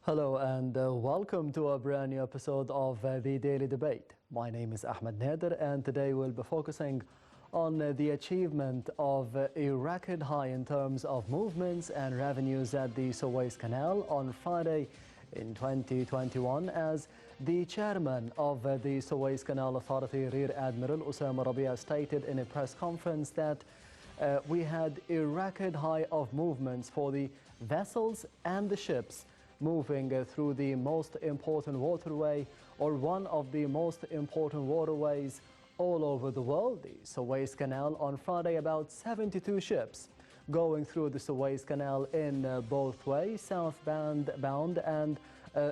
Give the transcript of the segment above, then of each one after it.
Hello and welcome to a brand new episode of The Daily Debate. My name is Ahmed Nader and today we'll be focusing on the achievement of a record high in terms of movements and revenues at the Suez Canal on Friday in 2021 as the chairman of the Suez Canal Authority, Rear Admiral Osama Rabia, stated in a press conference that we had a record high of movements for the vessels and the ships moving through the most important waterway or one of the most important waterways all over the world, the Suez Canal. On Friday, about 72 ships going through the Suez Canal in both ways, southbound and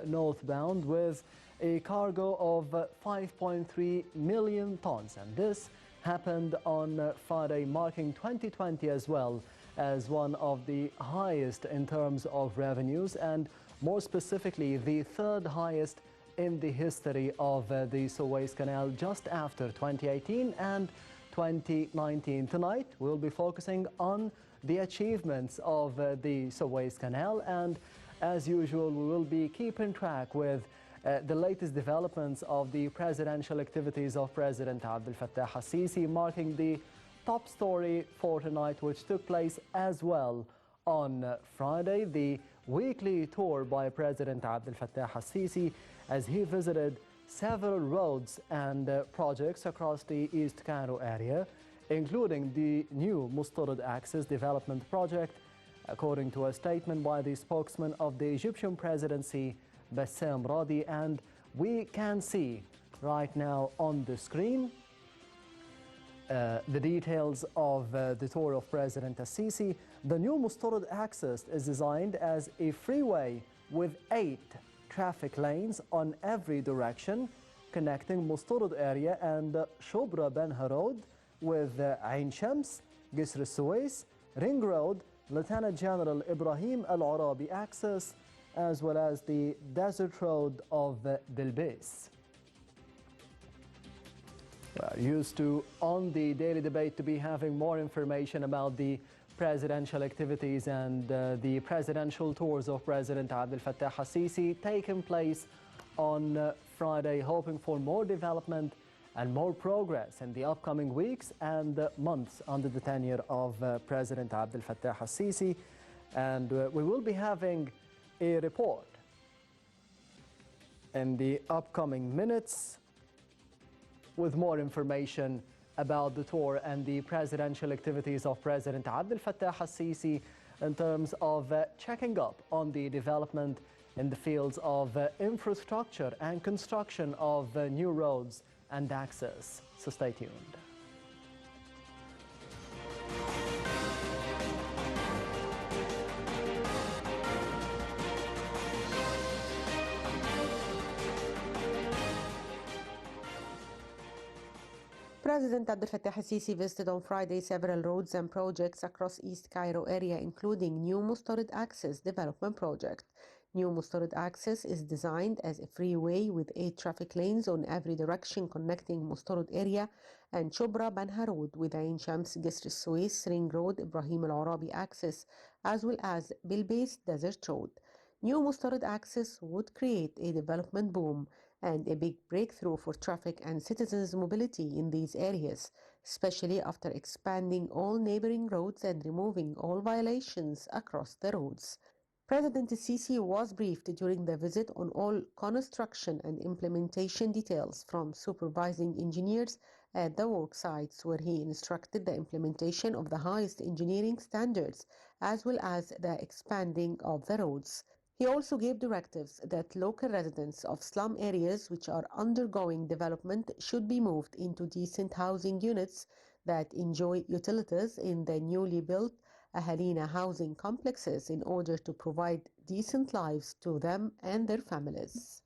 northbound, with a cargo of 5.3 million tons. And this happened on Friday, marking 2020 as well as one of the highest in terms of revenues, and more specifically, the third highest in the history of the Suez Canal, just after 2018 and 2019. Tonight, we'll be focusing on the achievements of the Suez Canal, and as usual, we will be keeping track with the latest developments of the presidential activities of President Abdel Fattah al-Sisi, marking the top story for tonight, which took place as well on Friday, the weekly tour by President Abdel Fattah al-Sisi as he visited several roads and projects across the East Cairo area, including the new Mustarid Axis development project, according to a statement by the spokesman of the Egyptian presidency, Bassam Radi. And we can see right now on the screen the details of the tour of President al-Sisi. The new Mustarid Axis is designed as a freeway with 8 traffic lanes on every direction, connecting Mustarid area and Shubra Banha Road with Ain Shams, Gisr al-Suez, Ring Road, Lieutenant General Ibrahim al-Arabi Axis, as well as the Desert Road of Bilbis. We're used to, on the Daily Debate, to be having more information about the presidential activities and the presidential tours of President Abdel Fattah al-Sisi taking place on Friday, hoping for more development and more progress in the upcoming weeks and months under the tenure of President Abdel Fattah al-Sisi. And we will be having a report in the upcoming minutes with more information about the tour and the presidential activities of President Abdel Fattah al-Sisi in terms of checking up on the development in the fields of infrastructure and construction of new roads and access. So stay tuned. President Abdel Fattah al-Sisi visited on Friday several roads and projects across East Cairo area, including New Mustarid Axis development project. New Mustarid Axis is designed as a freeway with 8 traffic lanes on every direction, connecting Mustarid area and Shubra Banha Road with Ain Shams, Gisr al-Suez, Ring Road, Ibrahim al-Arabi Axis, as well as Bilbis Desert Road. New Mustarid Axis would create a development boom and a big breakthrough for traffic and citizens' mobility in these areas, especially after expanding all neighboring roads and removing all violations across the roads. President al-Sisi was briefed during the visit on all construction and implementation details from supervising engineers at the work sites, where he instructed the implementation of the highest engineering standards as well as the expanding of the roads. He also gave directives that local residents of slum areas which are undergoing development should be moved into decent housing units that enjoy utilities in the newly built Ahalina housing complexes in order to provide decent lives to them and their families.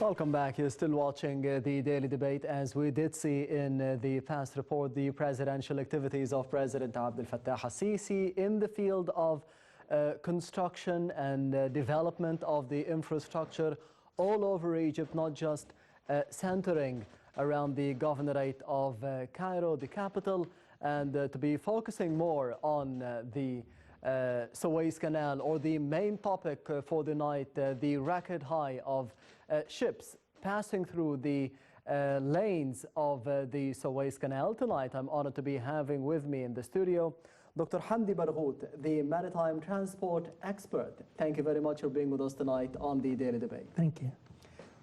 Welcome back. You're still watching the daily debate. As we did see in the past report, the presidential activities of President Abdel Fattah al-Sisi in the field of construction and development of the infrastructure all over Egypt, not just centering around the governorate of Cairo, the capital, and to be focusing more on the Suez Canal, or the main topic for the night, the record high of ships passing through the lanes of the Suez Canal. Tonight, I'm honored to be having with me in the studio Dr. Hamdi Barghout, the maritime transport expert. Thank you very much for being with us tonight on the Daily Debate. Thank you.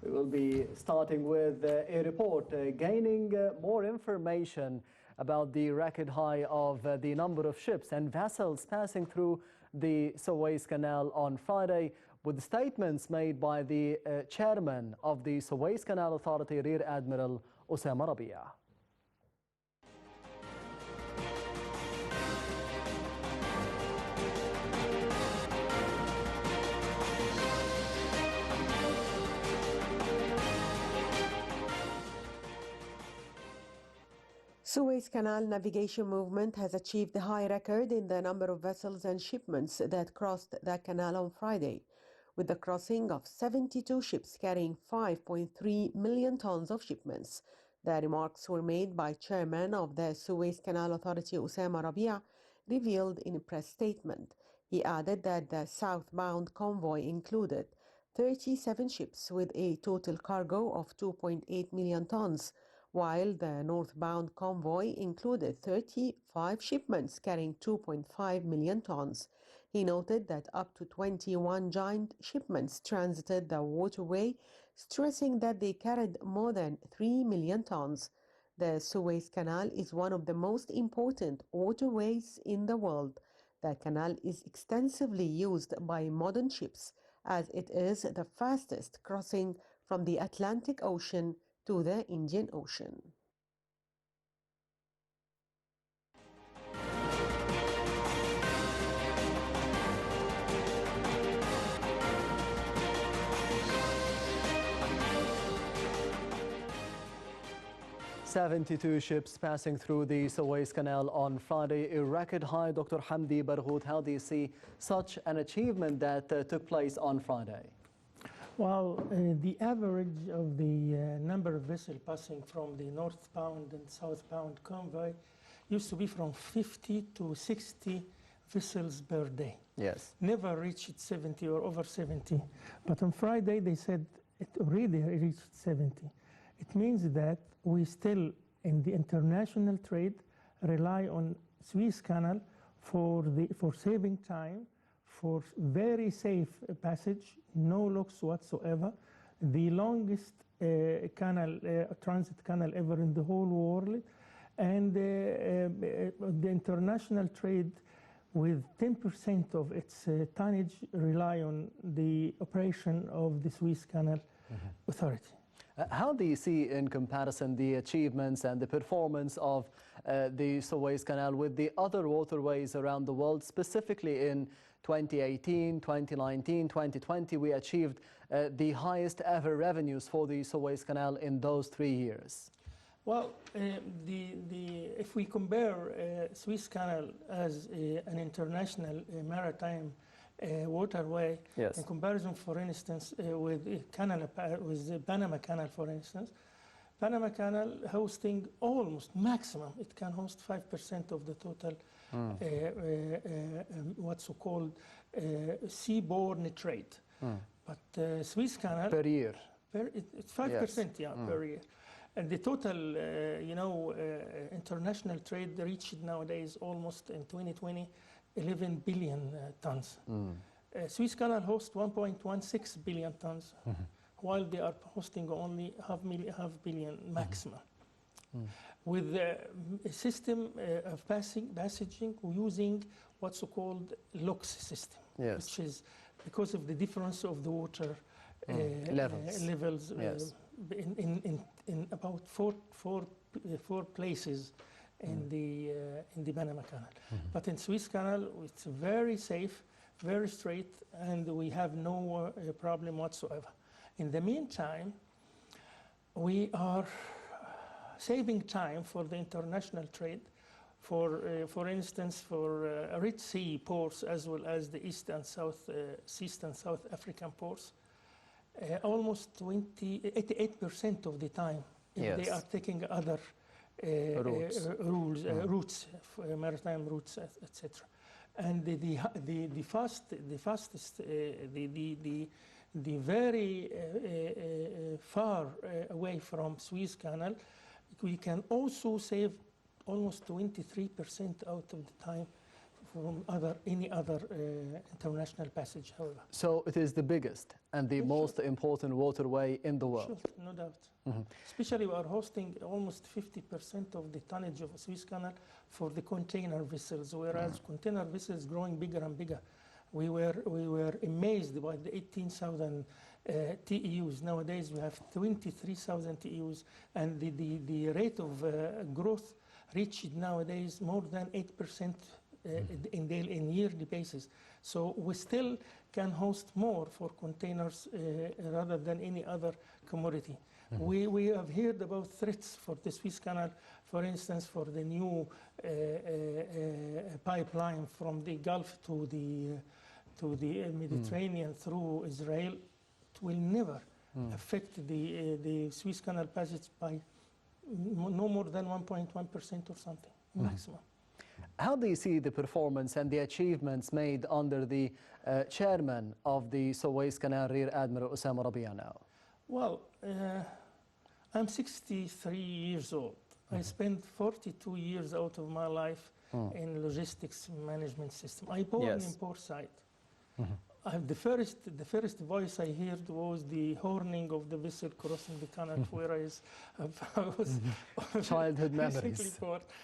We will be starting with a report gaining more information about the record high of the number of ships and vessels passing through the Suez Canal on Friday, with statements made by the chairman of the Suez Canal Authority, Rear Admiral Osama Rabia. Suez Canal navigation movement has achieved a high record in the number of vessels and shipments that crossed the canal on Friday, with the crossing of 72 ships carrying 5.3 million tons of shipments. The remarks were made by Chairman of the Suez Canal Authority, Osama Rabia, revealed in a press statement. He added that the southbound convoy included 37 ships with a total cargo of 2.8 million tons, while the northbound convoy included 35 shipments carrying 2.5 million tons. He noted that up to 21 giant shipments transited the waterway, stressing that they carried more than 3 million tons. The Suez Canal is one of the most important waterways in the world. The canal is extensively used by modern ships, as it is the fastest crossing from the Atlantic Ocean to the Indian Ocean. "72 ships passing through the Suez Canal on Friday, a record high." Dr. Hamdi Barghout, how do you see such an achievement that took place on Friday? Well, the average of the number of vessels passing from the northbound and southbound convoy used to be from 50 to 60 vessels per day. Yes. Never reached 70 or over 70. But on Friday, they said it already reached 70. It means that we still, in the international trade, rely on Suez Canal for saving time, for very safe passage, no locks whatsoever, the longest transit canal ever in the whole world, and the international trade with 10% of its tonnage rely on the operation of the Suez Canal Authority. How do you see, in comparison, the achievements and the performance of the Suez Canal with the other waterways around the world? Specifically in 2018, 2019, 2020, we achieved the highest ever revenues for the Suez Canal in those 3 years. Well, if we compare Suez Canal as an international maritime waterway, yes, in comparison, for instance, with the Panama Canal, for instance, Panama Canal hosting almost maximum, it can host 5% of the total what's called seaborne trade. But Suez Canal per year, it's 5%, yes, per year. And the total, international trade reached nowadays almost in 2020, 11 billion tons. Suez Canal hosts 1.16 billion tons, while they are hosting only half billion maximum. With a system of passaging using what's called locks system, yes, which is because of the difference of the water levels yes, in about four places in the Panama Canal. But in Suez Canal, it's very safe, very straight, and we have no problem whatsoever. In the meantime, we are saving time for the international trade. For instance, for Red Sea ports as well as the East and South African ports, almost 88% of the time, if they are taking other routes, maritime routes, etc. And the fastest, the very far away from Suez Canal, we can also save almost 23% out of the time from any other international passage, however. So it is the biggest and the most important waterway in the world. Sure, no doubt. Especially we are hosting almost 50% of the tonnage of Suez Canal for the container vessels, whereas container vessels growing bigger and bigger. We were amazed by the 18,000 TEUs. Nowadays we have 23,000 TEUs, and the rate of growth reached nowadays more than 8% in yearly basis. So we still can host more for containers rather than any other commodity. We have heard about threats for the Suez Canal, for instance, for the new pipeline from the Gulf to the Mediterranean through Israel. It will never affect the Suez Canal passage by no more than 1.1% or something, maximum. How do you see the performance and the achievements made under the chairman of the Suez Canal, Rear Admiral Osama Rabia now? Well, I'm 63 years old. I spent 42 years out of my life in logistics management system. I born in port side. The first voice I heard was the horning of the vessel crossing the canal, where I was childhood memories.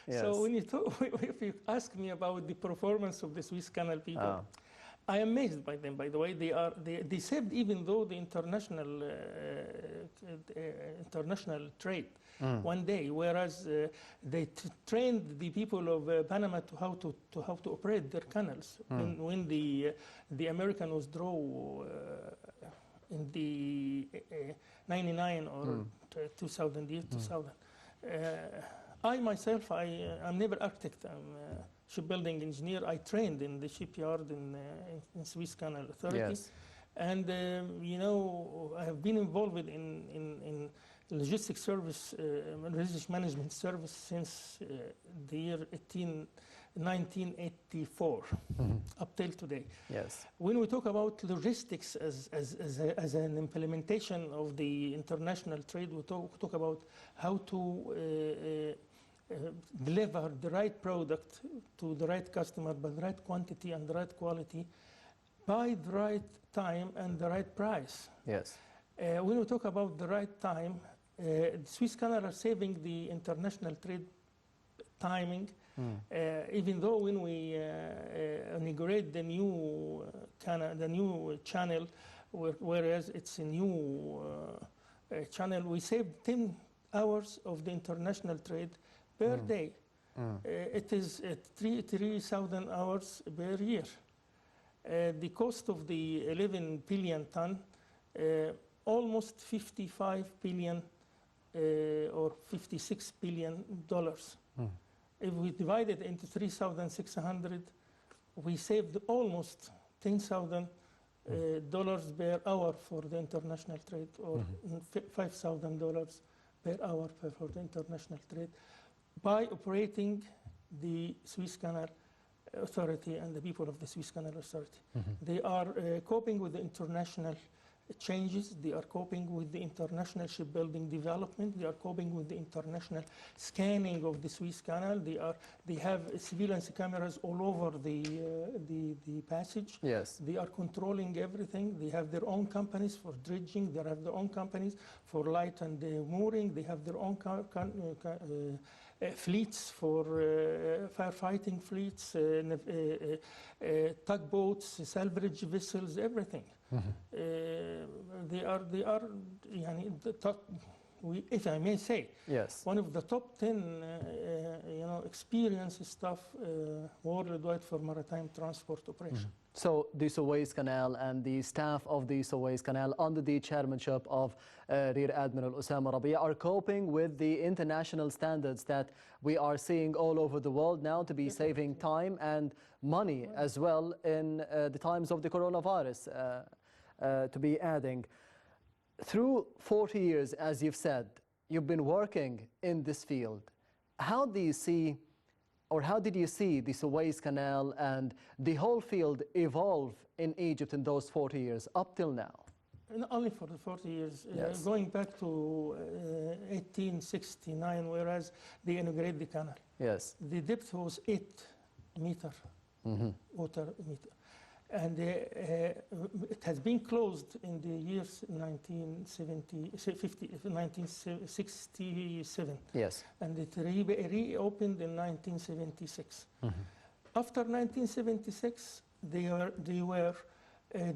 Yes. So when if you ask me about the performance of the Suez Canal people, I am amazed by them. By the way, they saved even though the international trade one day, whereas they trained the people of Panama to how to operate their canals when the American withdrew in the 99 or 2000 year 2000. I myself, I'm never architect. I'm shipbuilding engineer. I trained in the shipyard in Suez Canal Authority. Yes. And you know, I have been involved in logistics service, logistics management service since the year 1984 up till today. Yes. When we talk about logistics as an implementation of the international trade, we talk about how to deliver the right product to the right customer by the right quantity and the right quality by the right time and the right price. Yes. When we talk about the right time, Suez Canal are saving the international trade timing, even though when we inaugurate the new channel, whereas it's a new channel, we saved 10 hours of the international trade per day. It is 3,000 hours per year. The cost of the 11 billion ton, almost 55 billion or 56 billion dollars. If we divide it into 3,600, we saved almost 10,000 dollars per hour for the international trade, or $5,000 per hour for the international trade, by operating the Suez Canal Authority and the people of the Suez Canal Authority. They are coping with the international changes. They are coping with the international shipbuilding development. They are coping with the international scanning of the Suez Canal. They have surveillance cameras all over the passage. Yes. They are controlling everything. They have their own companies for dredging. They have their own companies for light and mooring. They have their own fleets for firefighting fleets, tugboats, salvage vessels, everything. They are if I may say, Yes. one of the top 10 experienced staff worldwide for maritime transport operation. So the Suez Canal and the staff of the Suez Canal under the chairmanship of Rear Admiral Osama Rabia are coping with the international standards that we are seeing all over the world now to be saving time and money as well in the times of the coronavirus, to be adding. Through 40 years, as you've said, you've been working in this field. How do you see, or how did you see the Suez Canal and the whole field evolve in Egypt in those 40 years up till now? Not only for the 40 years, Yes. going back to 1869, whereas they inaugurated the canal. Yes. The depth was 8 meter, water meter. And it has been closed in the years 1967. Yes. And it reopened in 1976. After 1976, they were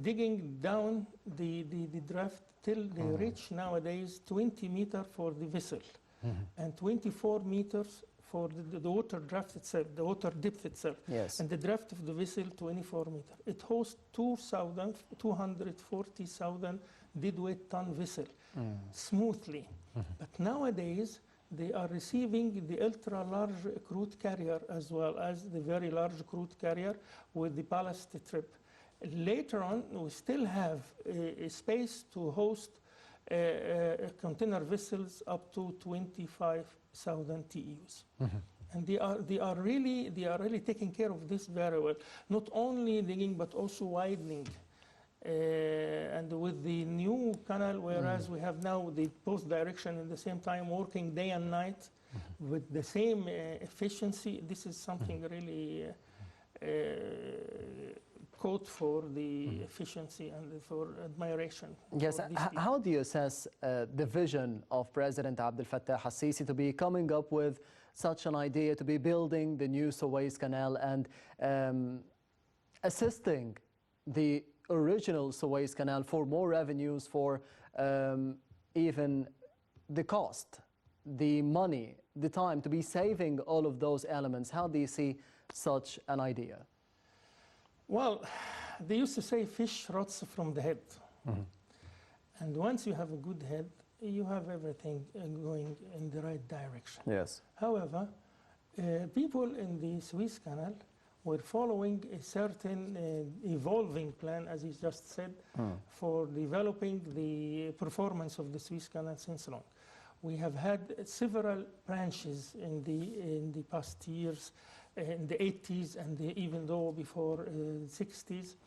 digging down the draft till they reach nowadays 20 meters for the vessel and 24 meters for the water draft itself, the water depth itself. Yes. And the draft of the vessel, 24 meters. It hosts 240,000 deadweight ton vessel smoothly. But nowadays, they are receiving the ultra-large crude carrier as well as the very large crude carrier with the ballast trip. Later on, we still have a space to host container vessels up to 25,000 TEUs. And they are really taking care of this very well. Not only digging, but also widening. And with the new canal, whereas we have now the both direction in the same time, working day and night with the same efficiency, this is something really quote for the efficiency and for admiration. Yes. for these people. How do you assess the vision of President Abdel Fattah al-Sisi to be coming up with such an idea, to be building the new Suez Canal and assisting the original Suez Canal for more revenues, for even the cost, the money, the time, to be saving all of those elements? How do you see such an idea? Well, they used to say fish rots from the head. And once you have a good head, you have everything going in the right direction. Yes. However, people in the Suez Canal were following a certain evolving plan, as he just said, for developing the performance of the Suez Canal since long. We have had several branches in the past years, in the 80s and even though before 60s.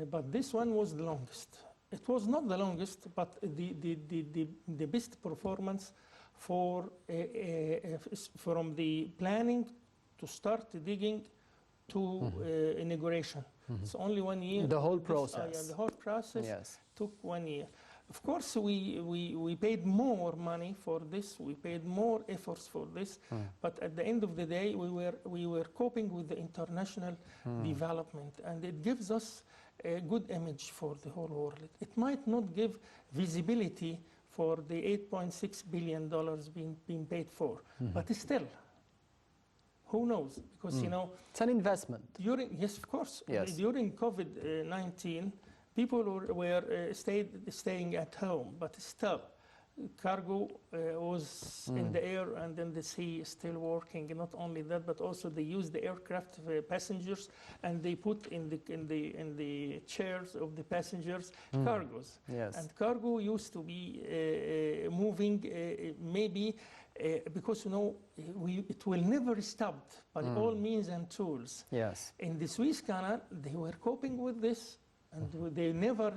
But this one was the longest. It was not the longest, but the best performance for from the planning to start digging to inauguration. It's only 1 year. The whole process. The whole process Yes. took 1 year. Of course, we paid more money for this. We paid more efforts for this. But at the end of the day, we were coping with the international development, and it gives us a good image for the whole world. It might not give visibility for the $8.6 billion being paid for, but still, who knows? Because you know, It's an investment. yes, of course. Yes. During COVID-19, people were staying at home, but still, cargo was in the air and in the sea, still working. And not only that, but also they used the aircraft passengers, and they put in the chairs of the passengers cargoes. Yes. And cargo used to be moving maybe because you know it will never stop by all means and tools. Yes. In the Suez Canal, they were coping with this, and they never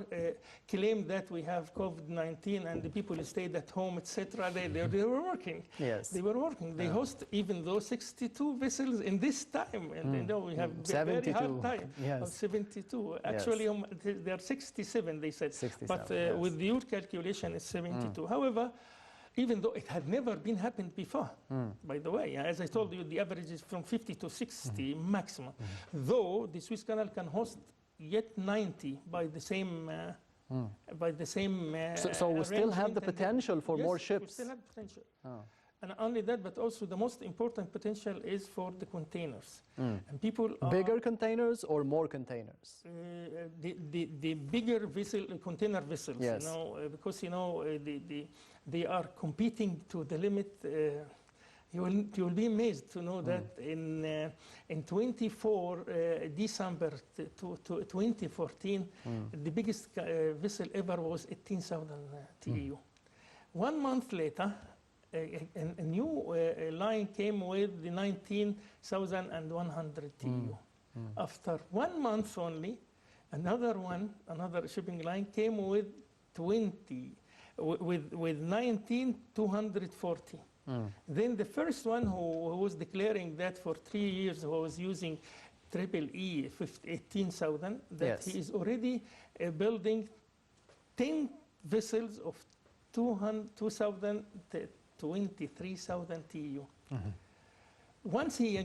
claimed that we have COVID-19 and the people stayed at home, etc. They were working. Yes. They were working. They host even though 62 vessels in this time, and you know we have very 72. hard time. Yes. Of 72. Actually, they are 67. They said. 67, But yes. with your calculation, it's 72. However, even though it had never been happened before, by the way. As I told you, the average is from 50 to 60 maximum. Though the Suez Canal can host yet 90 by the same by the same So we still have the arrangement and potential for yes, more we ships. still have potential. Oh. And not only that, but also the most important potential is for the containers. And people are, Bigger containers or more containers? the bigger vessel, container vessels, Yes. you know, because you know they are competing to the limit. You will be amazed to know that in 24 December 2014, the biggest vessel ever was 18,000 TEU. 1 month later, a new line came with the 19,100 TEU. After 1 month only, another shipping line came with 19,240. Then the first one who was declaring that for 3 years who was using EEE 18,000, that Yes. he is already building 10 vessels of 2,000 to 23,000 TEU. Once he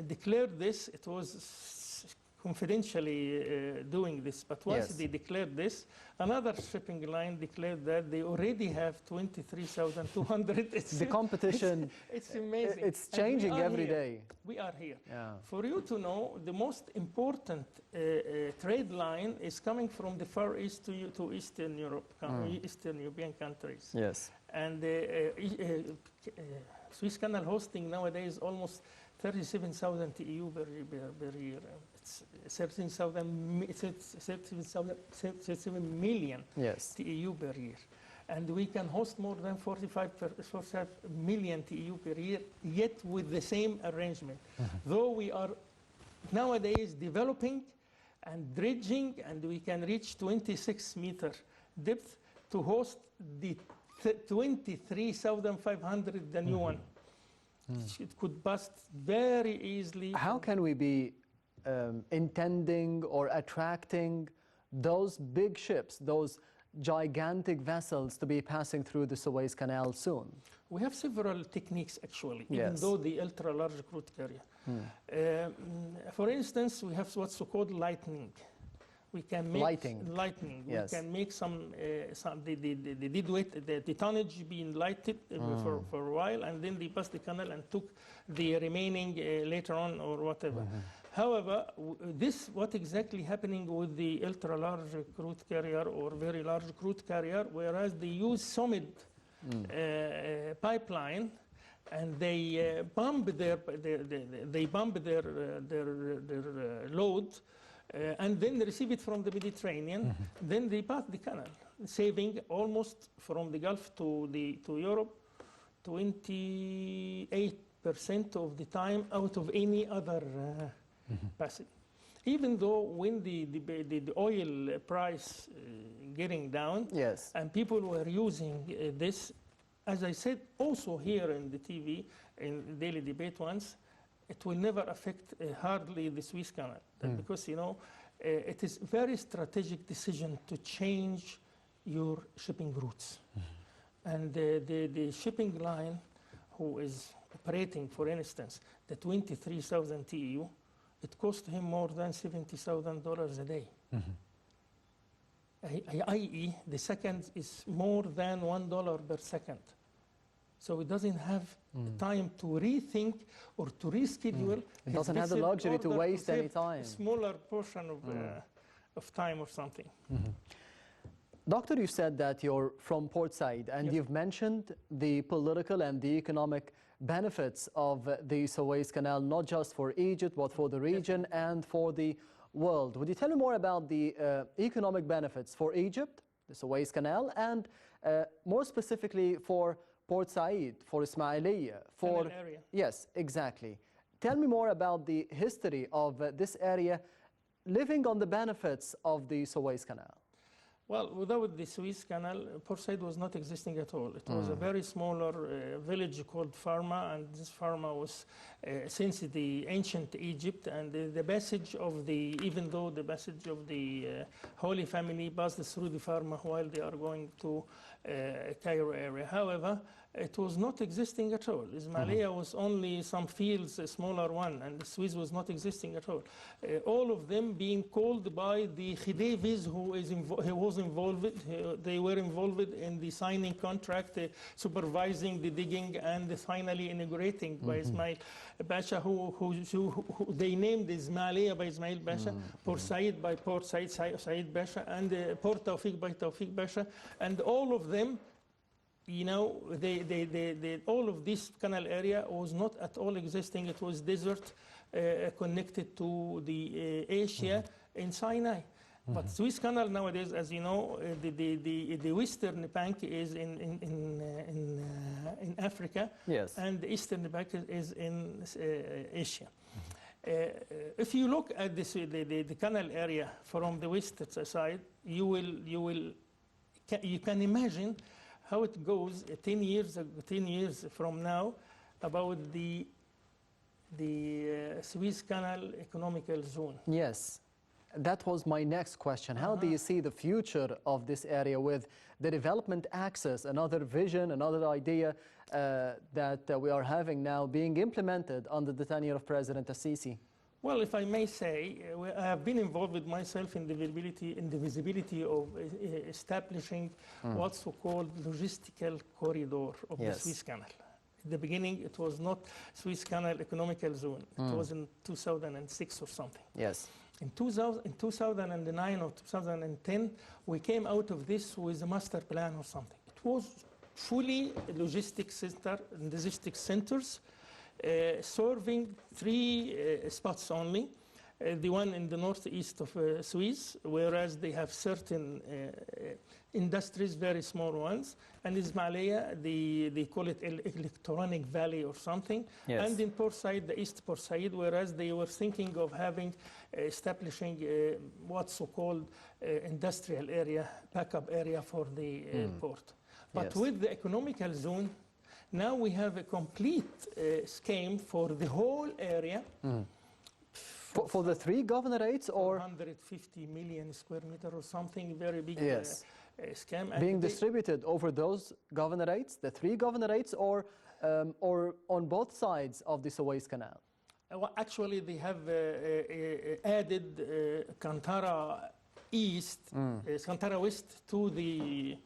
declared this, it was confidentially doing this, but once Yes. they declared this, another shipping line declared that they already have 23,200. The competition, It's amazing. it's And we changing are every here. day. We are here. Yeah. For you to know, the most important trade line is coming from the Far East to Eastern Europe, Eastern European countries. Yes. And Suez Canal hosting nowadays almost 37,000 TEU per year. It's 37 million Yes. TEU per year. And we can host more than 45 million TEU per year, yet with the same arrangement. Though we are nowadays developing and dredging, and we can reach 26-meter depth to host the 23,500, the new one. It could bust very easily. How can we be intending or attracting those big ships, those gigantic vessels to be passing through the Suez Canal soon? We have several techniques, actually, even Yes. though the ultra-large crude carrier. For instance, we have what's called lightning. We can make lightning. Yes. We can make some the deadweight, the tonnage being lighted for a while, and then they passed the canal and took the remaining later on or whatever. However, what exactly happening with the ultra-large crude carrier or very large crude carrier, whereas they use solid pipeline, and they pump their load. And then receive it from the Mediterranean, then they pass the canal, saving almost from the Gulf to Europe 28% of the time out of any other passage. Even though when the oil price getting down, Yes. and people were using this, as I said also here in the TV, in Daily Debate once, it will never affect hardly the Suez Canal. Because, you know, it is very strategic decision to change your shipping routes. And the shipping line who is operating, for instance, the 23,000 TEU, it cost him more than $70,000 a day. i.e., the second is more than $1 per second. So it doesn't have time to rethink or to reschedule. It his doesn't have the vessel luxury to order waste any save time. A smaller portion of time or something. Doctor, you said that you're from Port Said, and Yes. you've mentioned the political and the economic benefits of the Suez Canal, not just for Egypt, but for the region and for the world. Would you tell me more about the economic benefits for Egypt, the Suez Canal, and more specifically for Port Said, for Ismailia, for... Canal area. Yes, exactly. Tell me more about the history of this area living on the benefits of the Suez Canal. Well, without the Suez Canal, Port Said was not existing at all. It was a very smaller village called Farma, and this Farma was since the ancient Egypt, and the passage of the, even though the passage of the Holy Family passed through the Farma while they are going to Cairo area. However, it was not existing at all. Ismailia was only some fields, a smaller one, and the Suez was not existing at all. All of them being called by the Khedivis who was involved. They were involved in the signing contract, supervising the digging, and finally inaugurating by Ismail Pasha, who they named Ismailia by Ismail Pasha, Port Said by Port Said Pasha, and Port Tawfiq by Tawfiq Pasha, and all of them, you know, all of this canal area was not at all existing. It was desert connected to the Asia in Sinai. But Suez Canal nowadays, as you know, the western bank is in Africa, Yes. and the eastern bank is in Asia. If you look at the canal area from the west side, you can imagine how it goes 10 years from now about the Suez Canal economical zone. Yes. That was my next question. How do you see the future of this area with the development axis, another vision, another idea that we are having now being implemented under the tenure of President Al-Sisi? Well, if I may say, I have been involved with myself in the visibility of establishing what's so-called logistical corridor of the Suez Canal. At the beginning, it was not Suez Canal economical zone. It was in 2006 or something. Yes. In 2009 or 2010, we came out of this with a master plan or something. It was fully logistics centers, serving 3 spots only. The one in the northeast of Suez, whereas they have certain industries, very small ones, and Ismailia, they call it electronic valley or something, Yes. and in Port Said, the East Port Said, whereas they were thinking of establishing what's so-called industrial area, backup area for the port. But Yes. with the economical zone, now we have a complete scheme for the whole area. For the 3 governorates, or 150 million square meter or something, very big Yes. scheme. And being they- distributed over those governorates, the 3 governorates, or on both sides of the Suez Canal? Well, actually, they have added Kantara East, Kantara West to the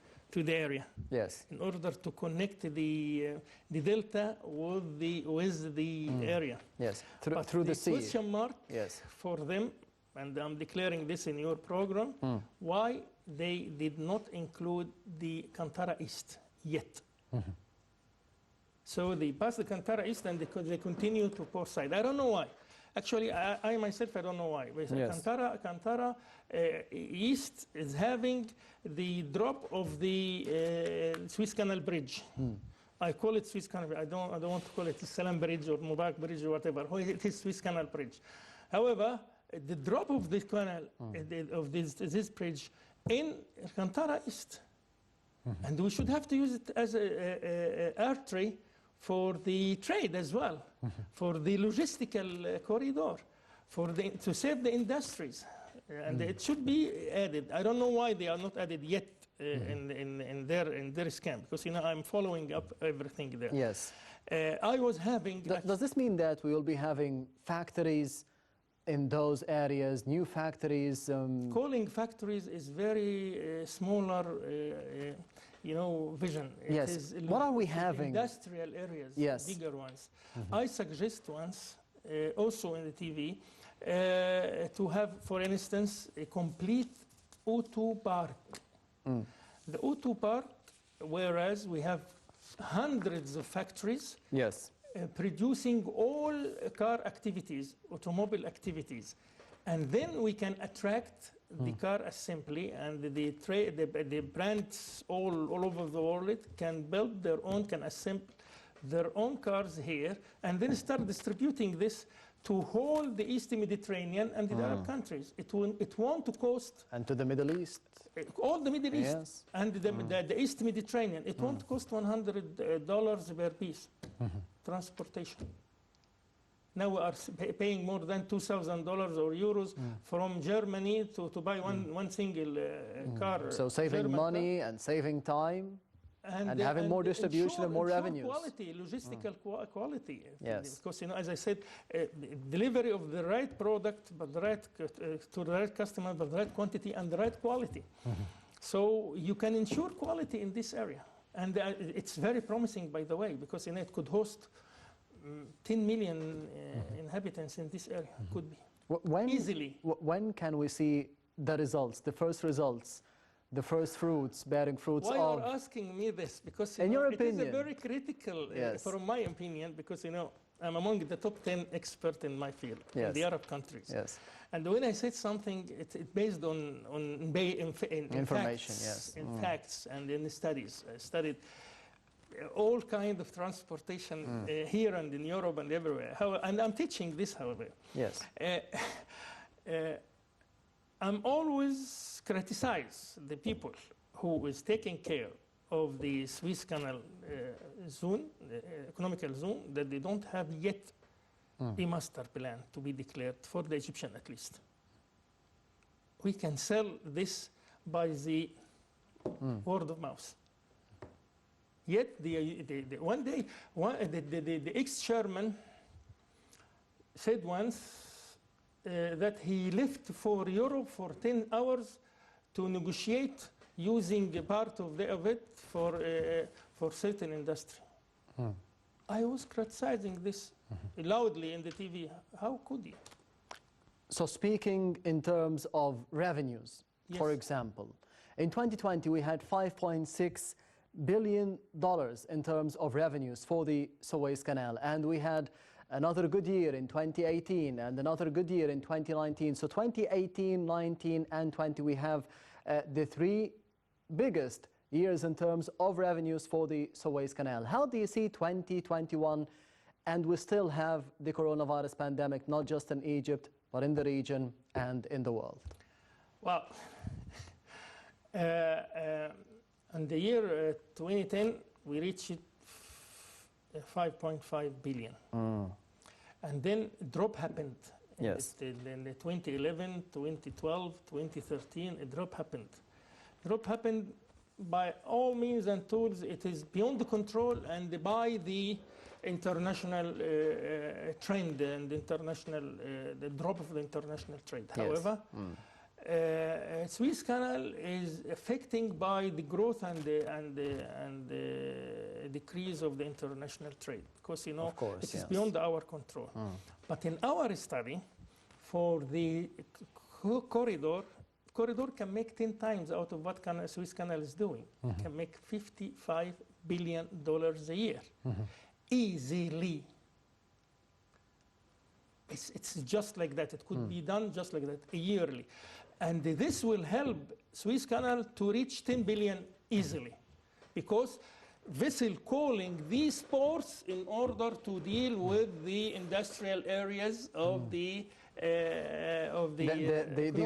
area Yes. in order to connect the delta with the area. Yes. But Through the sea. question mark Yes. for them, and I'm declaring this in your program, why they did not include the Kantara East yet. So they pass the Kantara East and they continue to Port Said. I don't know why. Actually, I myself, I don't know why. But Yes. Kantara East is having the drop of the Suez Canal Bridge. I call it Suez Canal. I don't want to call it Salam Bridge or Mubarak Bridge or whatever. It is Suez Canal Bridge. However, the drop of this canal, of this bridge in Kantara East, and we should have to use it as a artery for the trade as well, for the logistical corridor, to save the industries. And it should be added. I don't know why they are not added yet in their scheme, because I'm following up everything there. Yes. I was having... Does this mean that we will be having factories in those areas, new factories? Calling factories is very smaller, vision. Yes. It is What are we having? Industrial areas, Yes. bigger ones. I suggest once, also in the TV, to have, for instance, a complete O2 park. The O2 park, whereas we have hundreds of factories Yes. producing all car activities, automobile activities. And then we can attract the car assembly, and the brands all over the world can build their own, can assemble their own cars here, and then start distributing this to whole the East Mediterranean and the Arab countries. It won't cost And to the Middle East? all the Middle East Yes. and the East Mediterranean. It won't cost $100 per piece transportation. Now we are paying more than $2,000 or euros from Germany to buy one single car. So saving German money and saving time? and having more distribution and more revenues. Quality, logistical quality. Yes. Because, as I said, delivery of the right product, but the right to the right customer, but the right quantity and the right quality. So you can ensure quality in this area. And it's very promising, by the way, because it could host 10 million inhabitants in this area. Could be. Easily. When can we see the results, the first results, the first fruits, bearing fruits? Why are you asking me this? Because in your it opinion, is a very critical, from my opinion, because I'm among the top 10 experts in my field in the Arab countries. Yes. And when I said something, it's based on information, facts, in facts and in studies. I studied all kinds of transportation here and in Europe and everywhere. And I'm teaching this, however. Yes. I'm always criticize the people who is taking care of the Suez Canal zone, economical zone, that they don't have yet a master plan to be declared for the Egyptian at least. We can sell this by the word of mouth. Yet one day, the ex-chairman said once that he left for Europe for 10 hours to negotiate using a part of it for certain industry. I was criticizing this loudly in the TV. How could you? So speaking in terms of revenues, for example, in 2020 we had $5.6 billion in terms of revenues for the Suez Canal, and we had another good year in 2018 and another good year in 2019. So 2018, 19 and 20 we have the three biggest years in terms of revenues for the Suez Canal. How do you see 2021, and we still have the coronavirus pandemic, not just in Egypt, but in the region and in the world? Well, in the year 2010, we reached 5.5 billion. And then a drop happened. In the 2011, 2012, 2013, a drop happened. Drop happened by all means and tools. It is beyond the control and by the international trend and the drop of the international trade. However, Suez Canal is affecting by the growth and the decrease of the international trade, because it is beyond our control. But in our study, for the corridor can make 10 times out of what Suez Canal is doing. It can make $55 billion a year, easily. It's just like that. It could be done just like that, yearly. And this will help Suez Canal to reach 10 billion easily, because vessel calling these ports in order to deal with the industrial areas of the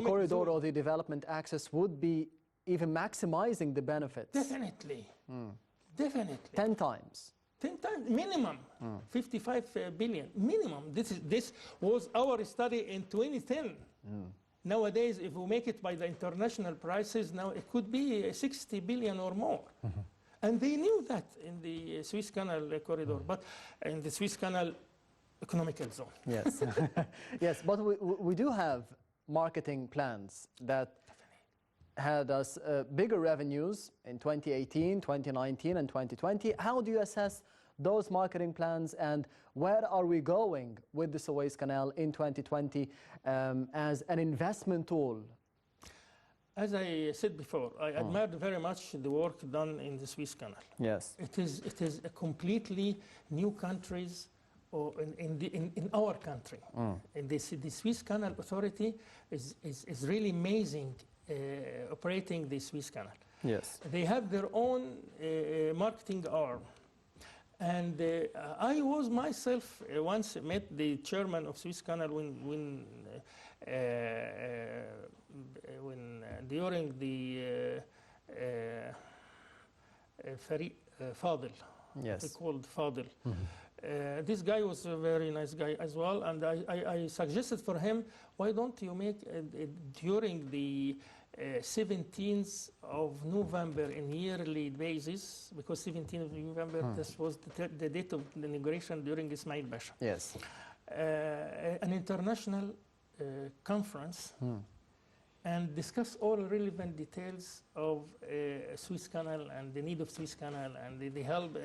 corridor zone. or the development access would be even maximizing the benefits. Definitely. Definitely. 10 times. 10 times minimum, 55 billion minimum. This was our study in 2010. Nowadays, if we make it by the international prices, now it could be 60 billion or more. And they knew that in the Suez Canal corridor, but in the Suez Canal economical zone. Yes, yes, but we do have marketing plans that had us bigger revenues in 2018, 2019 and 2020. How do you assess those marketing plans, and where are we going with the Suez Canal in 2020 as an investment tool? As I said before, I admired very much the work done in the Suez Canal. Yes. It is a completely new countries in our country. And the Suez Canal Authority is really amazing operating the Suez Canal. Yes. They have their own marketing arm. And I was myself once met the chairman of Suez Canal when during the Fadil. Yes. They called Fadil. This guy was a very nice guy as well, and I suggested for him, why don't you make during the 17th of November in yearly basis, because 17th of November, this was the date of the inauguration during Ismail Pasha. Yes. An international conference and discuss all relevant details of Suez Canal and the need of Suez Canal and the help,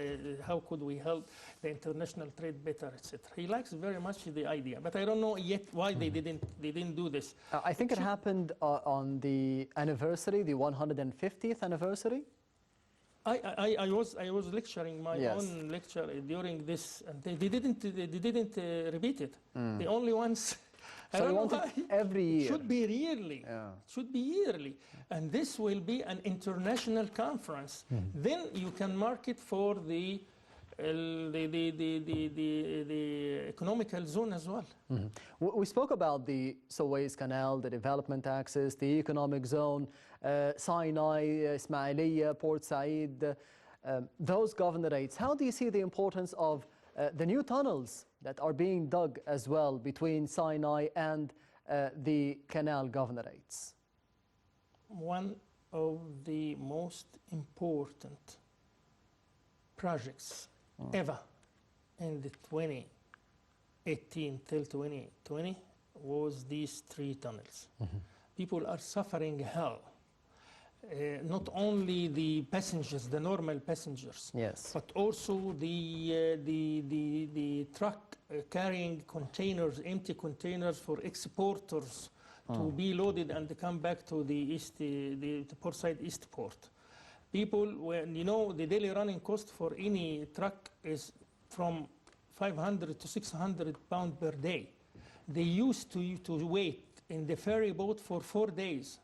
how could we help the international trade better, etc. He likes very much the idea, but I don't know yet why they didn't do this. I think it happened on the anniversary, the 150th anniversary. I was lecturing my own lecture during this, and they didn't repeat it. The only ones. So you want it every year? Should be yearly. Should be yearly, and this will be an international conference. Then you can mark it for the economical zone as well. We spoke about the Suez Canal, the development axis, the economic zone, Sinai, Ismailia, Port Said, those governorates. How do you see the importance of the new tunnels that are being dug as well between Sinai and the canal governorates? One of the most important projects ever in the 2018 till 2020 was these 3 tunnels. People are suffering hell. Not only the passengers, the normal passengers, yes, but also the truck carrying containers, empty containers for exporters to be loaded and come back to the east, the Port Said East Port. People, when you know the daily running cost for any truck is from 500 to 600 pounds per day. They used to wait in the ferry boat for 4 days.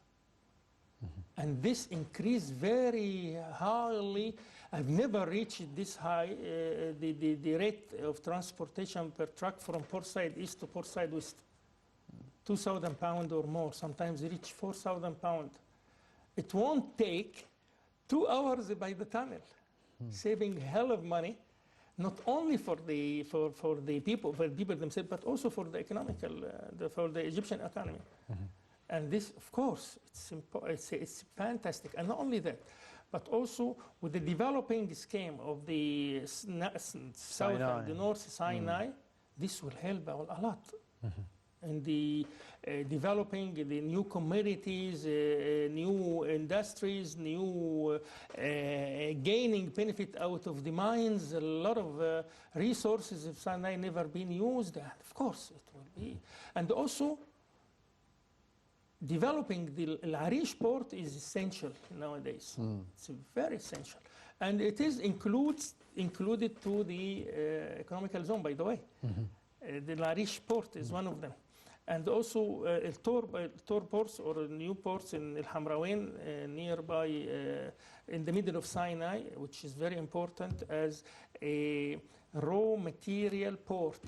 And this increased very highly. I've never reached this high, the rate of transportation per truck from Port Said East to Port Said West. 2,000 pounds or more, sometimes reach 4,000 pounds. It won't take 2 hours by the tunnel, saving hell of money, not only for the people themselves, but also for the economical, for the Egyptian economy. And this, of course, it's fantastic. And not only that, but also with the developing scheme of the south and the north Sinai, this will help a lot. And the developing the new communities, new industries, new gaining benefit out of the mines, a lot of resources of Sinai never been used. And of course, it will be. And also, developing the Al-Arish port is essential nowadays. It's very essential. And it is included to the economical zone, by the way. The Al-Arish port is one of them. And also Tor ports or new ports in El Hamraouen, nearby in the middle of Sinai, which is very important as a raw material port,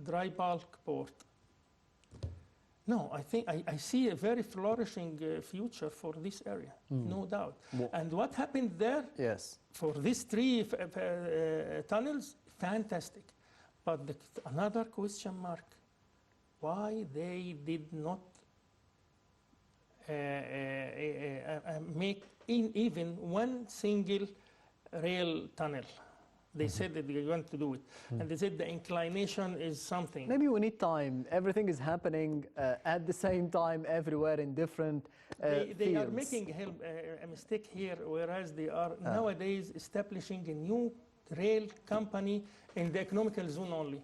dry bulk port. No, I think I see a very flourishing future for this area, no doubt. And what happened there, yes, for these 3 tunnels, fantastic. But another question mark, why they did not make even one single rail tunnel. They said that they want to do it. And they said the inclination is something. Maybe we need time. Everything is happening at the same time everywhere in different They are fields. making a mistake here, whereas they are nowadays establishing a new rail company in the economical zone only.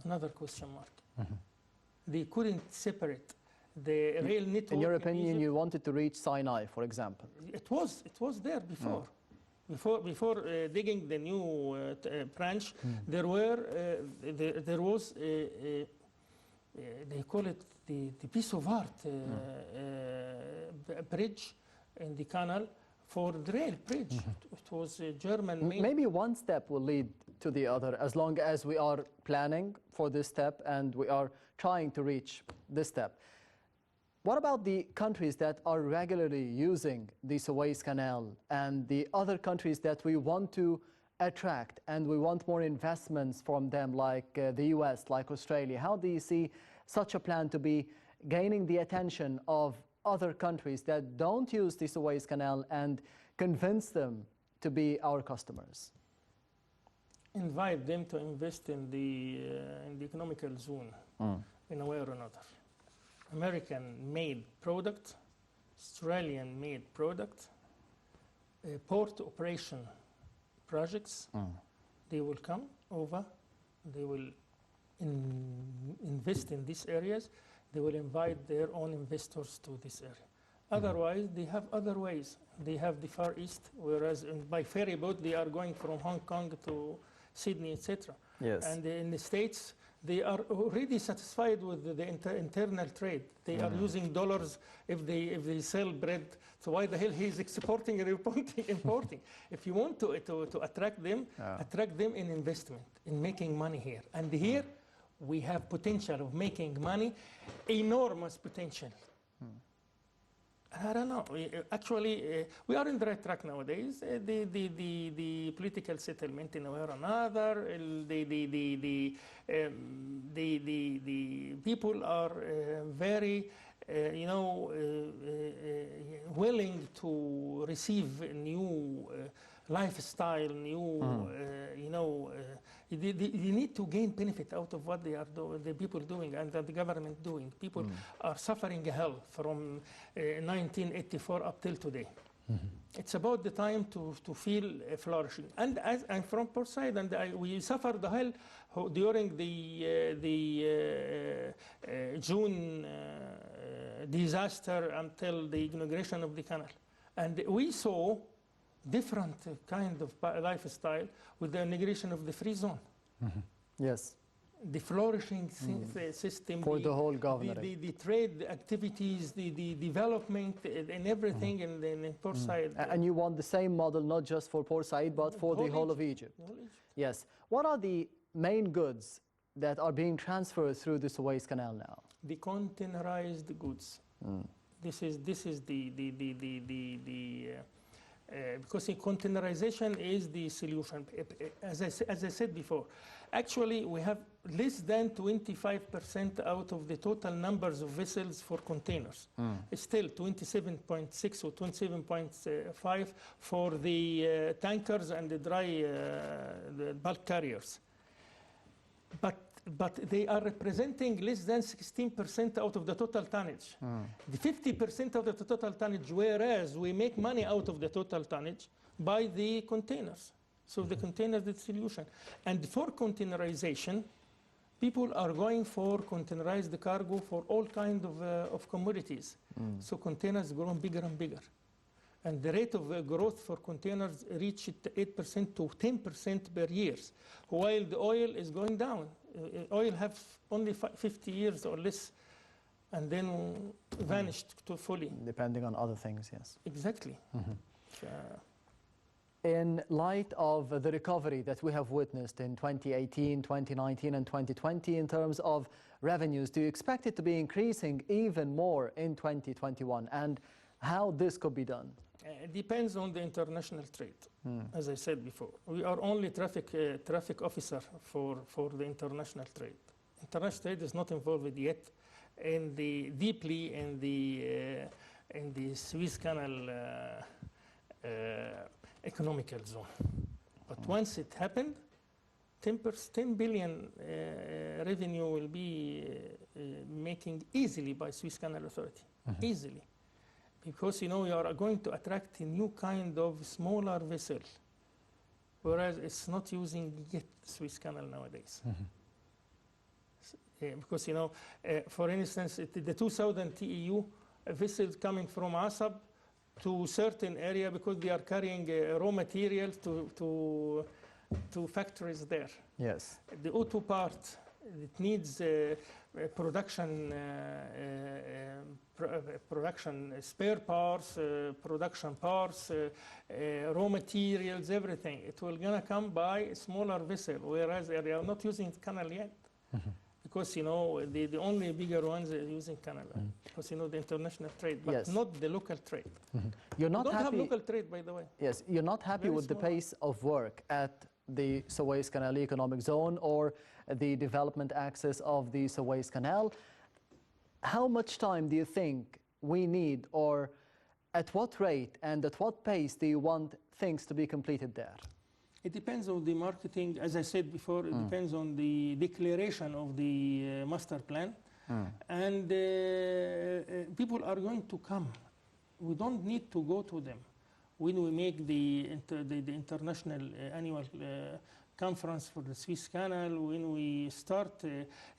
Another question mark. They couldn't separate the rail network. In your opinion, Egypt. you wanted to reach Sinai, for example. It was there before. Before digging the new branch, there was they call it the piece of art bridge in the canal for the rail bridge. It was a German made. Maybe one step will lead to the other as long as we are planning for this step and we are trying to reach this step. What about the countries that are regularly using the Suez Canal and the other countries that we want to attract and we want more investments from them, like the US, like Australia? How do you see such a plan to be gaining the attention of other countries that don't use the Suez Canal and convince them to be our customers? Invite them to invest in the economical zone in a way or another. American-made product, Australian-made product, port operation projects, they will come over, they will invest in these areas, they will invite their own investors to this area. Otherwise, they have other ways. They have the Far East, whereas by ferry boat, they are going from Hong Kong to Sydney, etc. Yes. And in the States, they are already satisfied with the internal trade. They are using dollars if they sell bread. So why the hell he's exporting and importing? If you want to attract them in investment, in making money here. And here, we have potential of making money, enormous potential. I don't know. Actually, we are in the right track nowadays. The political settlement in a way or another. The people are very, willing to receive new lifestyle, new, they need to gain benefit out of what they are the people doing and the government doing. People are suffering hell from 1984 up till today. It's about the time to feel flourishing. And as I'm from Port Said, and we suffered the hell during the June disaster until the inauguration of the canal. And we saw different kind of lifestyle with the inauguration of the free zone. Yes. The flourishing system. For the whole governorate. The trade activities, the development and everything in Port Said. And you want the same model, not just for Port Said, but for the whole of Egypt. Yes. What are the main goods that are being transferred through the Suez Canal now? The containerized goods. This is because containerization is the solution. As I said before, actually we have less than 25% out of the total numbers of vessels for containers. It's still 27.6 or 27.5 for the tankers and the dry the bulk carriers. But they are representing less than 16% out of the total tonnage. The 50% of the total tonnage, whereas we make money out of the total tonnage by the containers. So the container is the solution. And for containerization, people are going for containerized cargo for all kinds of commodities. So containers grow bigger and bigger. And the rate of growth for containers reached 8% to 10% per year, while the oil is going down. Oil have only 50 years or less, and then vanished to fully. Depending on other things, yes. Exactly. In light of the recovery that we have witnessed in 2018, 2019, and 2020 in terms of revenues, do you expect it to be increasing even more in 2021? And how this could be done? It depends on the international trade. As I said before, we are only traffic officer for the international trade. International trade is not involved yet deeply in the Suez Canal economical zone. But once it happened, 10 billion revenue will be making easily by Suez Canal Authority, easily. Because, you are going to attract a new kind of smaller vessel, whereas it's not using yet Suez Canal nowadays. Because, for instance, the 2,000 TEU vessels coming from Asab to certain area because they are carrying raw materials to factories there. Yes. The auto part, it needs production spare parts, production parts, raw materials, everything. It will gonna come by a smaller vessel, whereas they are not using canal yet. Because, the only bigger ones are using canal. Because, the international trade, but yes. not the local trade. You're not we don't happy. have local trade, by the way. Yes, you're not happy Very with the small. pace of work at the Suez Canal Economic Zone or the development axis of the Suez Canal. How much time do you think we need, or at what rate and at what pace do you want things to be completed there? It depends on the marketing. As I said before, it depends on the declaration of the master plan. And people are going to come. We don't need to go to them. When we make the international annual conference for the Suez Canal, when we start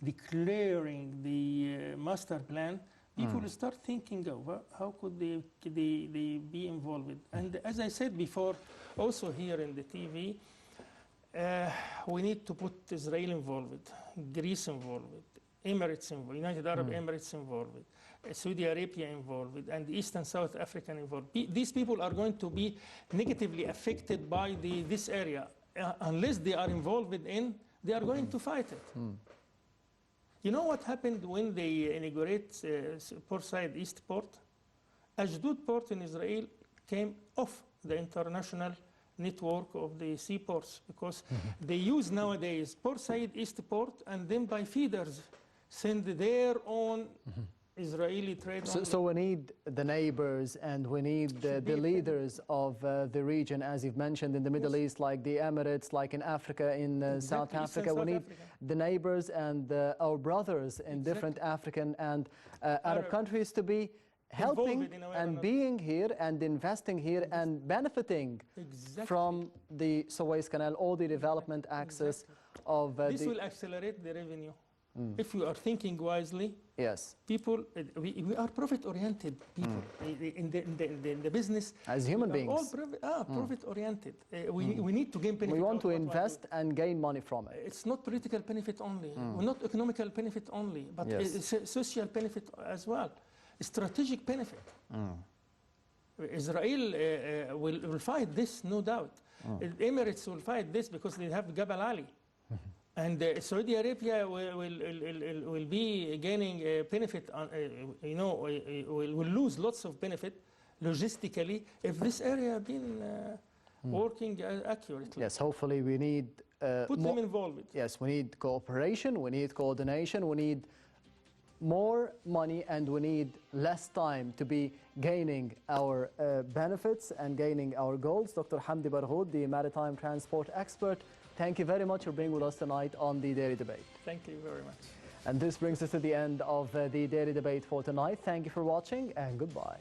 declaring the master plan, people start thinking of how could they be involved. And as I said before, also here in the TV, we need to put Israel involved, Greece involved, Emirates involved, United Arab Emirates involved, Saudi Arabia involved, and East and South Africa involved. These people are going to be negatively affected by this area. Unless they are involved in, they are going to fight it. You know what happened when they inaugurate Port Said East Port? Ashdod Port in Israel came off the international network of the seaports because they use nowadays Port Said East Port and then by feeders send their own Israeli trade. So we need the neighbors and we need the leaders of the region, as you've mentioned, in the Middle East, like the Emirates, like in Africa, in South Africa. We need the neighbors and our brothers in different African and Arab countries to be helping and being here and investing here and benefiting from the Suez Canal, all the development access of this will accelerate the revenue. If we are thinking wisely, yes, people, we are profit-oriented people in the business. As human beings. All profit-oriented. We need to gain benefit. We want to invest and gain money from it. It's not political benefit only, not economical benefit only, but social benefit as well, strategic benefit. Israel will fight this, no doubt. Emirates will fight this because they have Jabal Ali. And Saudi Arabia will be gaining benefit, will lose lots of benefit logistically if this area been working accurately. Yes, hopefully we need... Put them involved. Yes, we need cooperation, we need coordination, we need more money, and we need less time to be gaining our benefits and gaining our goals. Dr. Hamdi Barghoud, the maritime transport expert, thank you very much for being with us tonight on the Daily Debate. Thank you very much. And this brings us to the end of the Daily Debate for tonight. Thank you for watching and goodbye.